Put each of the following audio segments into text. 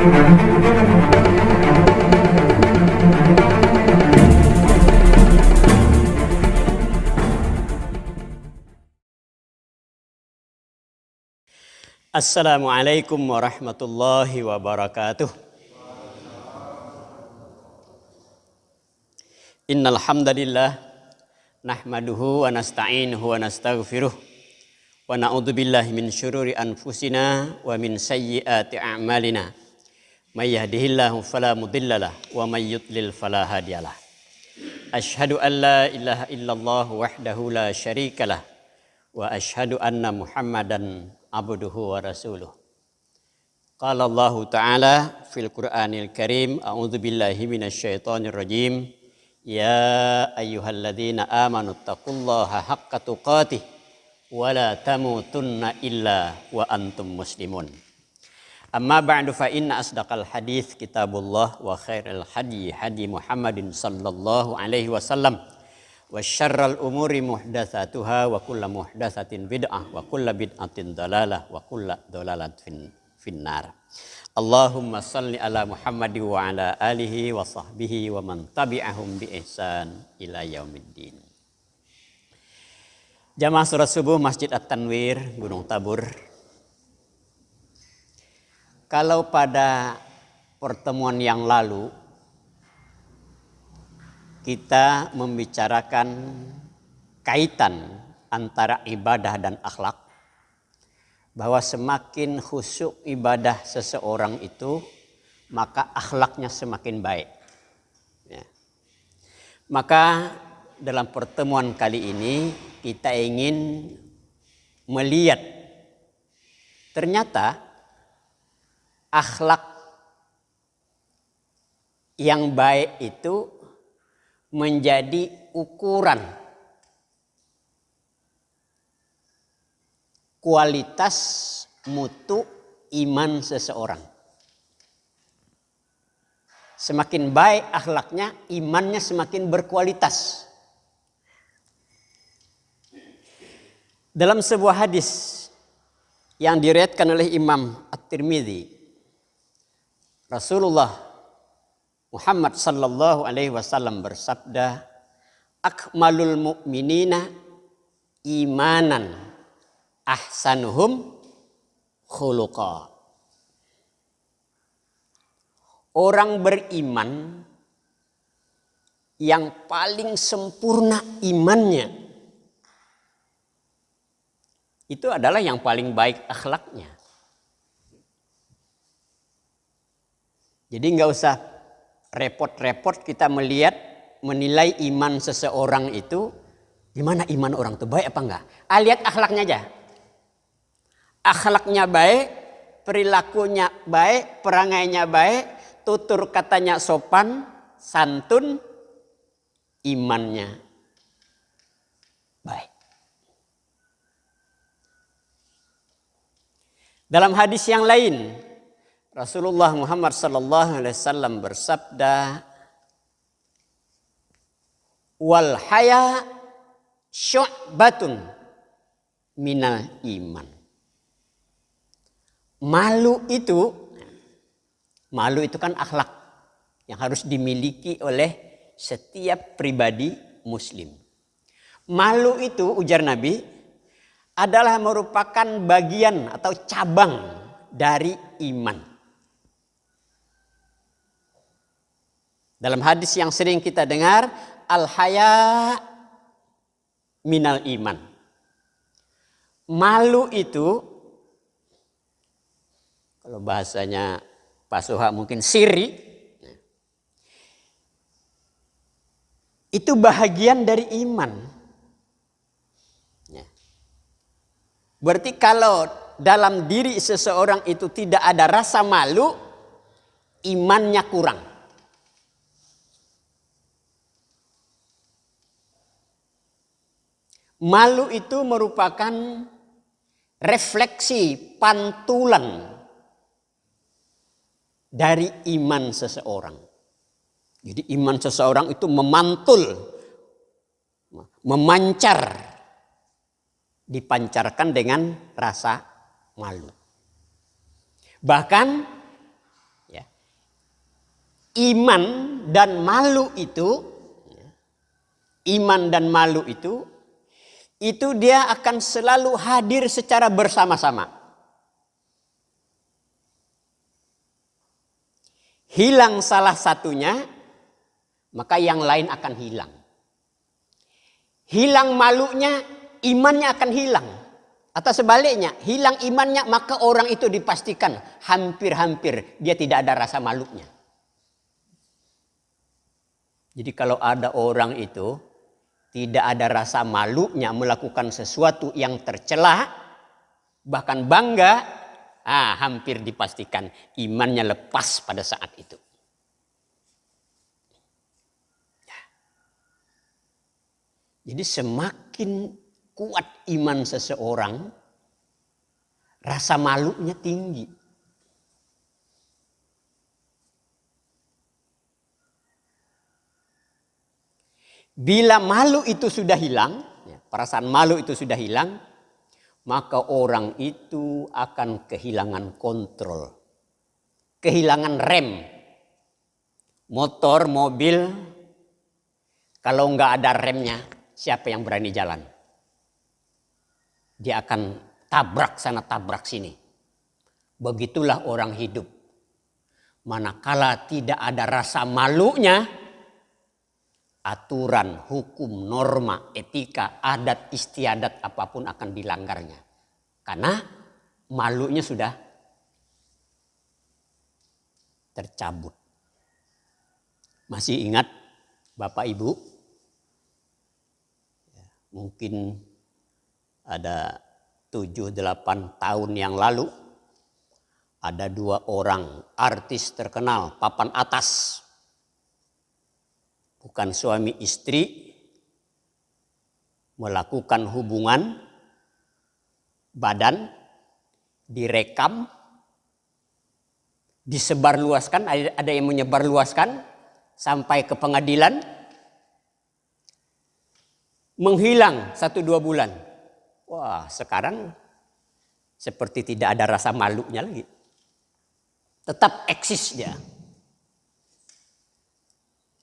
Assalamualaikum warahmatullahi wabarakatuh. Innal hamdalillah nahmaduhu wa nasta'inuhu wa nastaghfiruh wa na'udzu billahi min syururi anfusina wa min sayyiati a'malina. May yahdihillahu fala mudhillalah wa may yudlil fala hadiyalah. Asyhadu an la ilaha illallah wahdahu la syarikalah wa asyhadu anna Muhammadan abduhu wa rasuluh. Qala Allah Ta'ala fil Qur'anil Karim, a'udzu billahi minasyaitonir rajim. Ya ayyuhalladzina amanu taqullaha haqqa tuqatih wa la tamutunna illa wa antum muslimun. Amma ba'du fa inna asdaqal hadits kitabullah wa khairal hadi hadi Muhammadin sallallahu alaihi wasallam. Wa syarral umuri muhdatsatuha wa kullu muhdatsatin bid'ah wa kullu bid'atin dalalah wa kullu dalalatin finnar. Allahumma shalli ala Muhammad wa ala alihi wa sahbihi wa man tabi'ahum bi ihsan ila yaumiddin. Jamaah salat subuh Masjid At-Tanwir Gunung Tabur. Kalau pada pertemuan yang lalu kita membicarakan kaitan antara ibadah dan akhlak, bahwa semakin khusyuk ibadah seseorang itu, maka akhlaknya semakin baik. Ya. Maka dalam pertemuan kali ini kita ingin melihat ternyata akhlak yang baik itu menjadi ukuran kualitas mutu iman seseorang. Semakin baik akhlaknya, imannya semakin berkualitas. Dalam sebuah hadis yang diriwayatkan oleh Imam At-Tirmidzi, Rasulullah Muhammad sallallahu alaihi wasallam bersabda, akmalul mu'minina imanan ahsanuhum khuluqa. Orang beriman yang paling sempurna imannya itu adalah yang paling baik akhlaknya. Jadi nggak usah repot-repot kita menilai iman seseorang itu, gimana iman orang itu baik apa enggak. Lihat akhlaknya aja. Akhlaknya baik, perilakunya baik, perangainya baik, tutur katanya sopan, santun, imannya baik. Dalam hadis yang lain, Rasulullah Muhammad sallallahu alaihi wasallam bersabda, wal haya syu'batun minal iman. Malu itu kan akhlak yang harus dimiliki oleh setiap pribadi muslim. Malu itu, ujar Nabi, adalah merupakan bagian atau cabang dari iman. Dalam hadis yang sering kita dengar, al-haya minal iman. Malu itu, kalau bahasanya Pak Soha mungkin siri, itu bahagian dari iman. Berarti kalau dalam diri seseorang itu tidak ada rasa malu, imannya kurang. Malu itu merupakan refleksi pantulan dari iman seseorang. Jadi iman seseorang itu memantul, memancar, dipancarkan dengan rasa malu. Bahkan ya, iman dan malu itu dia akan selalu hadir secara bersama-sama. Hilang salah satunya, maka yang lain akan hilang. Hilang malunya, imannya akan hilang. Atau sebaliknya, hilang imannya, maka orang itu dipastikan hampir-hampir dia tidak ada rasa malunya. Jadi kalau ada orang itu tidak ada rasa malunya melakukan sesuatu yang tercela, bahkan bangga, hampir dipastikan imannya lepas pada saat itu. Jadi semakin kuat iman seseorang, rasa malunya tinggi. Bila malu itu sudah hilang, perasaan malu itu sudah hilang, maka orang itu akan kehilangan kontrol. Kehilangan rem. Motor, mobil, kalau nggak ada remnya, siapa yang berani jalan? Dia akan tabrak sana, tabrak sini. Begitulah orang hidup. Manakala tidak ada rasa malunya, aturan, hukum, norma, etika, adat, istiadat apapun akan dilanggarnya. Karena malunya sudah tercabut. Masih ingat Bapak Ibu? Mungkin ada 7-8 tahun yang lalu ada 2 orang artis terkenal papan atas. Bukan suami istri melakukan hubungan badan, direkam, disebarluaskan, ada yang menyebarluaskan sampai ke pengadilan, menghilang 1-2 bulan. Wah, sekarang seperti tidak ada rasa malunya lagi. Tetap eksis dia.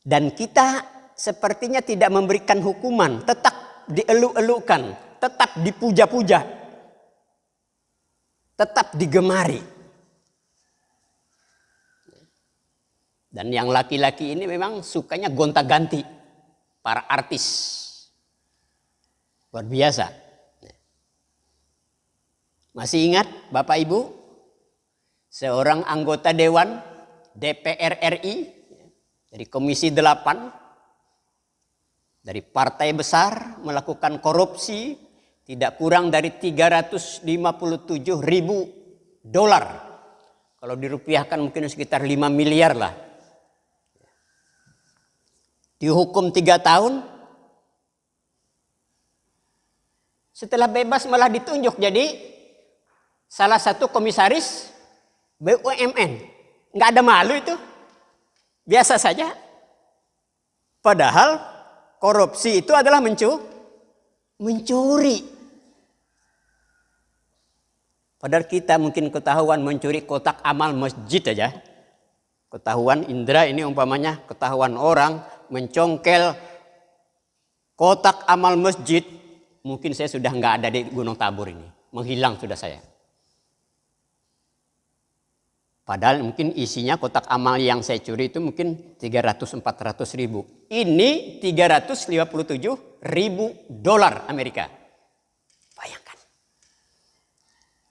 Dan kita sepertinya tidak memberikan hukuman, tetap dieluk-elukan, tetap dipuja-puja, tetap digemari. Dan yang laki-laki ini memang sukanya gonta-ganti para artis. Luar biasa. Masih ingat Bapak Ibu? Seorang anggota Dewan DPR RI dari Komisi 8 dari partai besar melakukan korupsi tidak kurang dari 357.000 dolar. Kalau dirupiahkan mungkin sekitar 5 miliar lah. Dihukum 3 tahun. Setelah bebas malah ditunjuk jadi salah satu komisaris BUMN. Nggak ada malu itu. Biasa saja. Padahal korupsi itu adalah mencuri. Padahal kita mungkin ketahuan mencuri kotak amal masjid aja. Ketahuan indra ini umpamanya ketahuan orang mencongkel kotak amal masjid. Mungkin saya sudah nggak ada di Gunung Tabur ini. Menghilang sudah saya. Padahal mungkin isinya kotak amal yang saya curi itu mungkin 300-400 ribu. Ini 357.000 dolar Amerika. Bayangkan.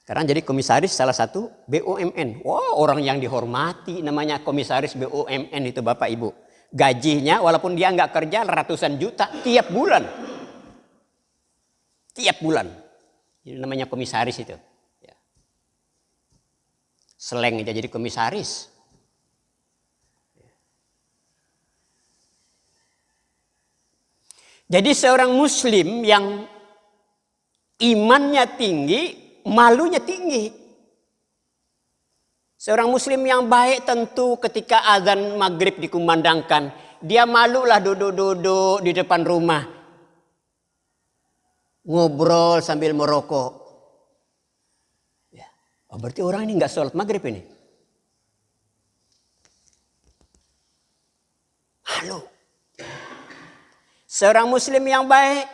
Sekarang jadi komisaris salah satu BUMN. Wah, orang yang dihormati namanya komisaris BUMN itu Bapak Ibu. Gajinya walaupun dia nggak kerja ratusan juta tiap bulan. Tiap bulan. Ini namanya komisaris itu. Seleng aja jadi komisaris. Jadi seorang muslim yang imannya tinggi, malunya tinggi. Seorang muslim yang baik tentu ketika azan maghrib dikumandangkan, dia malulah duduk-duduk di depan rumah. Ngobrol sambil merokok. Oh, berarti orang ini nggak sholat maghrib ini. Seorang muslim yang baik,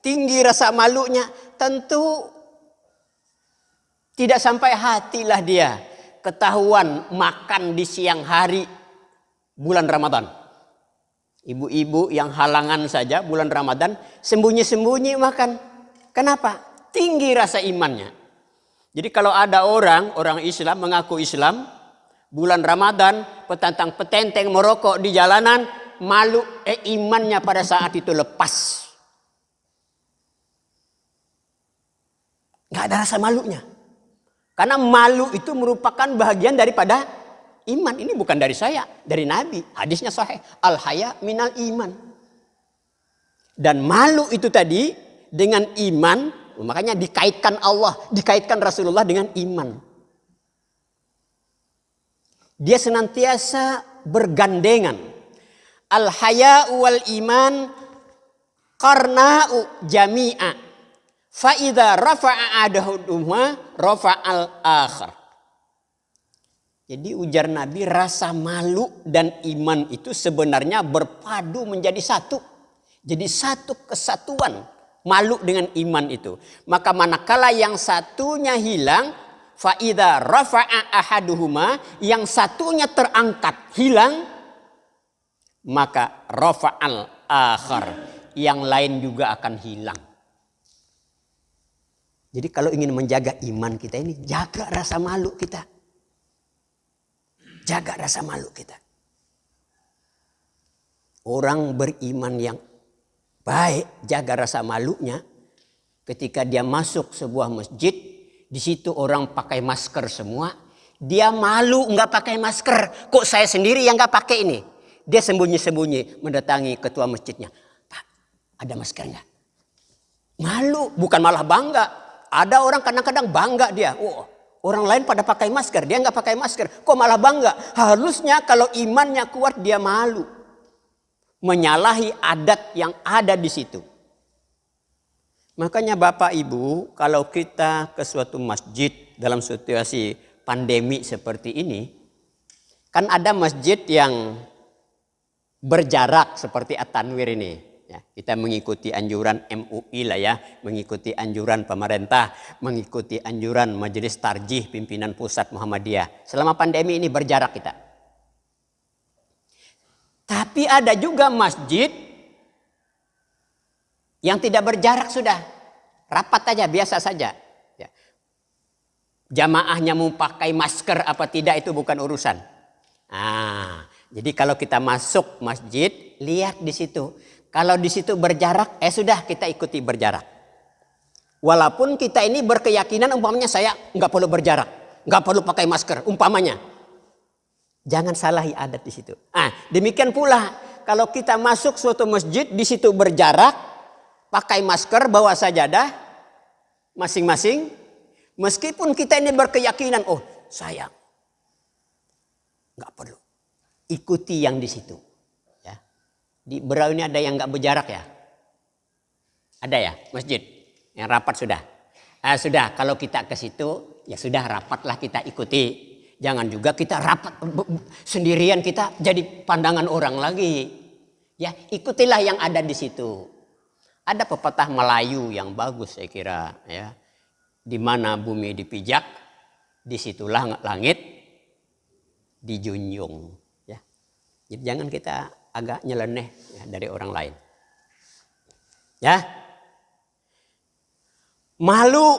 tinggi rasa malunya, tentu tidak sampai hatilah dia ketahuan makan di siang hari bulan Ramadan. Ibu-ibu yang halangan saja bulan Ramadan sembunyi-sembunyi makan. Kenapa? Tinggi rasa imannya. Jadi kalau ada orang Islam mengaku Islam, bulan Ramadan petantang-petenteng merokok di jalanan, malu, imannya pada saat itu lepas. Gak ada rasa malunya. Karena malu itu merupakan bagian daripada iman. Ini bukan dari saya, dari Nabi. Hadisnya sahih. Al-haya minal iman. Dan malu itu tadi dengan iman, makanya dikaitkan Allah, dikaitkan Rasulullah dengan iman. Dia senantiasa bergandengan. Al-haya wal iman qarna'u jami'a. Fa'idha rafa'a adahuduhuma rafa'al akhar. Jadi ujar Nabi, rasa malu dan iman itu sebenarnya berpadu menjadi satu. Jadi satu kesatuan, malu dengan iman itu. Maka manakala yang satunya hilang, fa'idha rafa'a ahaduhuma, yang satunya terangkat, hilang, maka rafa'al akhar, yang lain juga akan hilang. Jadi kalau ingin menjaga iman kita ini, jaga rasa malu kita. Jaga rasa malu kita. Orang beriman yang baik, jaga rasa malunya. Ketika dia masuk sebuah masjid, di situ orang pakai masker semua. Dia malu nggak pakai masker. Kok saya sendiri yang nggak pakai ini? Dia sembunyi-sembunyi mendatangi ketua masjidnya. Pak, ada maskernya? Malu, bukan malah bangga. Ada orang kadang-kadang bangga dia. Oh, orang lain pada pakai masker, dia nggak pakai masker. Kok malah bangga? Harusnya kalau imannya kuat dia malu. Menyalahi adat yang ada di situ. Makanya Bapak Ibu, kalau kita ke suatu masjid dalam situasi pandemi seperti ini, kan ada masjid yang berjarak seperti At-Tanwir ini. Ya, kita mengikuti anjuran MUI lah ya, mengikuti anjuran pemerintah, mengikuti anjuran Majelis Tarjih Pimpinan Pusat Muhammadiyah. Selama pandemi ini berjarak kita. Tapi ada juga masjid yang tidak berjarak sudah. Rapat aja, biasa saja. Ya. Jamaahnya mau pakai masker apa tidak itu bukan urusan. Nah, jadi kalau kita masuk masjid, lihat di situ. Kalau di situ berjarak, sudah kita ikuti berjarak. Walaupun kita ini berkeyakinan umpamanya saya nggak perlu berjarak, nggak perlu pakai masker, umpamanya. Jangan salahi adat di situ. Demikian pula kalau kita masuk suatu masjid, di situ berjarak, pakai masker, bawa sajadah, masing-masing. Meskipun kita ini berkeyakinan, oh saya nggak perlu, ikuti yang di situ. Di Berau ini ada yang nggak berjarak ya? Ada ya masjid yang rapat sudah? Sudah, kalau kita ke situ ya sudah rapatlah kita ikuti. Jangan juga kita rapat sendirian kita jadi pandangan orang lagi. Ya ikutilah yang ada di situ. Ada pepatah Melayu yang bagus saya kira ya. Di mana bumi dipijak, disitulah langit dijunjung. Ya. Jadi jangan kita agak nyeleneh ya, dari orang lain. Ya. Malu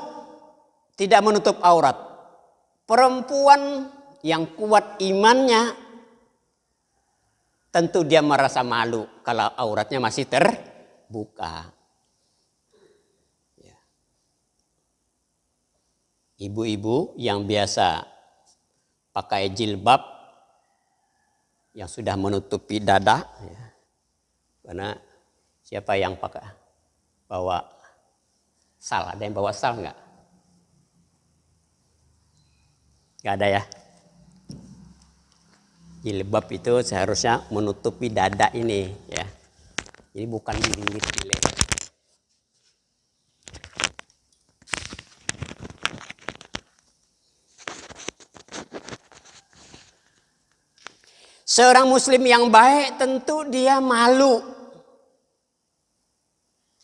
tidak menutup aurat. Perempuan yang kuat imannya tentu dia merasa malu kalau auratnya masih terbuka. Ya. Ibu-ibu yang biasa pakai jilbab yang sudah menutupi dada, ya. Karena siapa yang pakai bawa sal? Ada yang bawa sal nggak? Nggak ada ya. Jilbab itu seharusnya menutupi dada ini, ya. Jadi bukan dililit-lilit. Seorang muslim yang baik tentu dia malu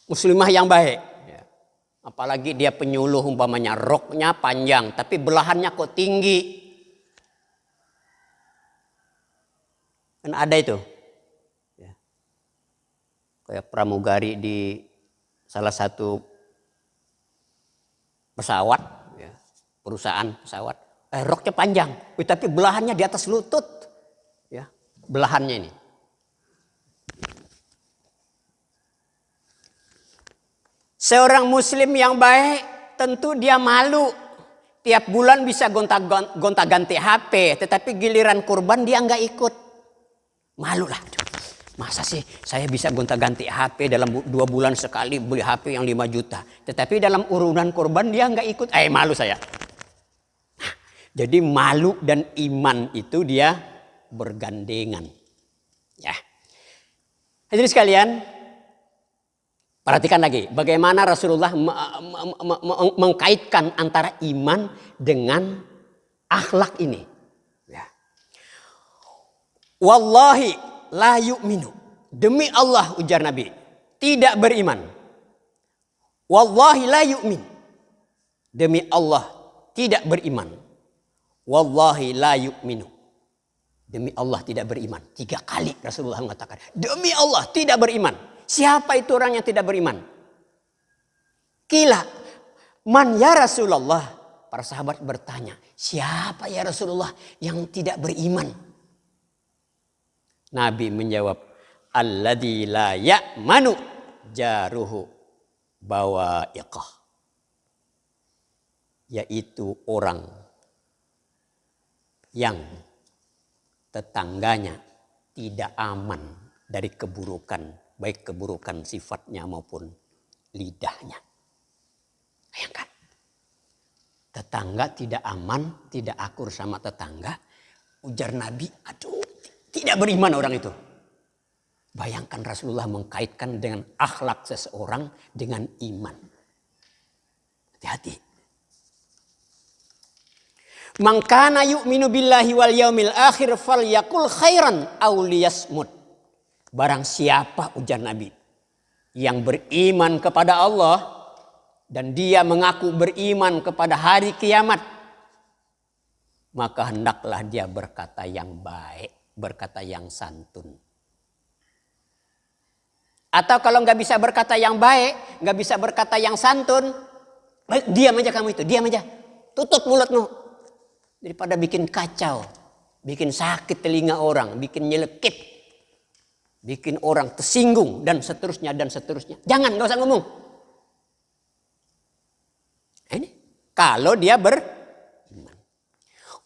muslimah yang baik. Ya. Apalagi dia penyuluh umpamanya roknya panjang tapi belahannya kok tinggi. Kan ada itu. Ya. Kayak pramugari di salah satu pesawat, ya, perusahaan pesawat. Roknya panjang, tapi belahannya di atas lutut. Ya, belahannya ini. Seorang muslim yang baik tentu dia malu. Tiap bulan bisa gonta-ganti HP, tetapi giliran kurban dia nggak ikut. Malu lah. Masa sih saya bisa gonta-ganti HP dalam 2 bulan sekali beli HP yang 5 juta. Tetapi dalam urunan kurban dia nggak ikut. Malu saya. Jadi malu dan iman itu dia bergandengan. Ya. Hadirin sekalian, perhatikan lagi bagaimana Rasulullah mengkaitkan antara iman dengan akhlak ini. Ya. Wallahi la yu'minu. Demi Allah ujar Nabi, tidak beriman. Wallahi la yu'min. Demi Allah tidak beriman. Wallahi la yu'minu. Demi Allah tidak beriman. 3 kali Rasulullah mengatakan, demi Allah tidak beriman. Siapa itu orang yang tidak beriman? Kila, man ya Rasulullah? Para sahabat bertanya, siapa ya Rasulullah yang tidak beriman? Nabi menjawab, alladzi la ya'manu jaruhu bawa'iqah. Yaitu orang yang tetangganya tidak aman dari keburukan, baik keburukan sifatnya maupun lidahnya. Bayangkan, tetangga tidak aman, tidak akur sama tetangga. Ujar Nabi, aduh, tidak beriman orang itu. Bayangkan Rasulullah mengkaitkan dengan akhlak seseorang dengan iman. Hati-hati. Man kana yu'minu billahi wal yaumil akhir falyakul khairan aw liyasmut. Barang siapa, ujar Nabi, yang beriman kepada Allah dan dia mengaku beriman kepada hari kiamat, maka hendaklah dia berkata yang baik, berkata yang santun. Atau kalau nggak bisa berkata yang baik, nggak bisa berkata yang santun, diam aja kamu itu, diam aja, tutup mulutmu. Daripada bikin kacau, bikin sakit telinga orang, bikin nyelekit, bikin orang tersinggung dan seterusnya dan seterusnya. Jangan, nggak usah ngomong. Ini kalau dia beriman.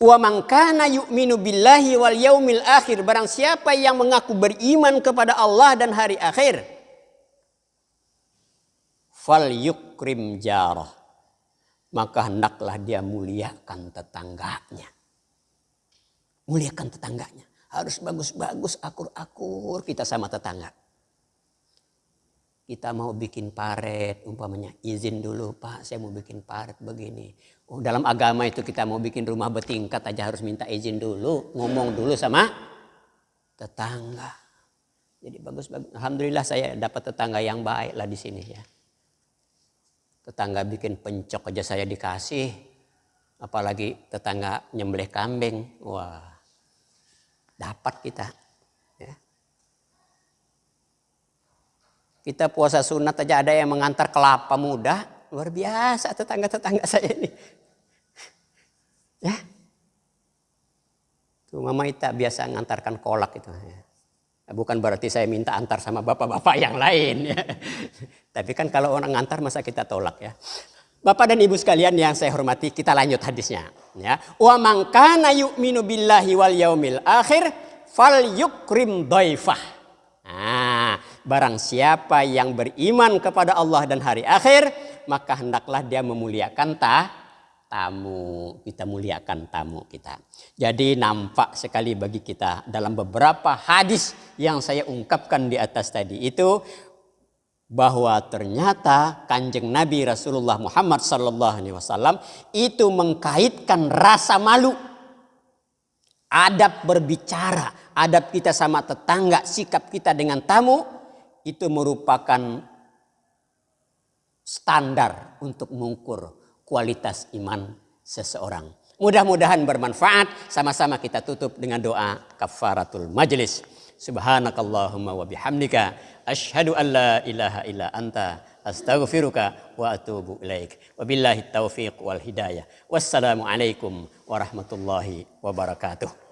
Wa man kana yu'minu billahi wal yaumil akhir, barang siapa yang mengaku beriman kepada Allah dan hari akhir, fal yukrim jarah, maka hendaklah dia muliakan tetangganya. Muliakan tetangganya. Harus bagus-bagus, akur-akur kita sama tetangga. Kita mau bikin paret, umpamanya izin dulu, Pak, saya mau bikin paret begini. Oh, dalam agama itu kita mau bikin rumah bertingkat aja harus minta izin dulu, ngomong dulu sama tetangga. Jadi bagus-bagus. Alhamdulillah saya dapat tetangga yang baik lah di sini ya. Tetangga bikin pencok aja saya dikasih. Apalagi tetangga nyembelih kambing. Wah, dapat kita. Ya. Kita puasa sunat aja ada yang mengantar kelapa muda. Luar biasa tetangga-tetangga saya ini. Ya. Tuh Mama Ita biasa ngantarkan kolak itu. Ya. Bukan berarti saya minta antar sama bapak-bapak yang lain. Ya. Tapi kan kalau orang ngantar masa kita tolak ya. Bapak dan Ibu sekalian yang saya hormati, kita lanjut hadisnya. Ya. Wa man kana yu'minu billahi wal yaumil akhir fal yukrim dhaifah. Nah, barang siapa yang beriman kepada Allah dan hari akhir, maka hendaklah dia memuliakan tamu. Kita muliakan tamu kita. Jadi nampak sekali bagi kita dalam beberapa hadis yang saya ungkapkan di atas tadi itu, bahwa ternyata Kanjeng Nabi Rasulullah Muhammad SAW itu mengkaitkan rasa malu, adab berbicara, adab kita sama tetangga, sikap kita dengan tamu itu merupakan standar untuk mengukur kualitas iman seseorang. Mudah-mudahan bermanfaat. Sama-sama kita tutup dengan doa kafaratul majlis. Subhanakallahumma wa bihamdika asyhadu an la ilaha illa anta astaghfiruka wa atubu ilaik. Wabillahi taufiq wal hidayah. Wassalamu alaikum warahmatullahi wabarakatuh.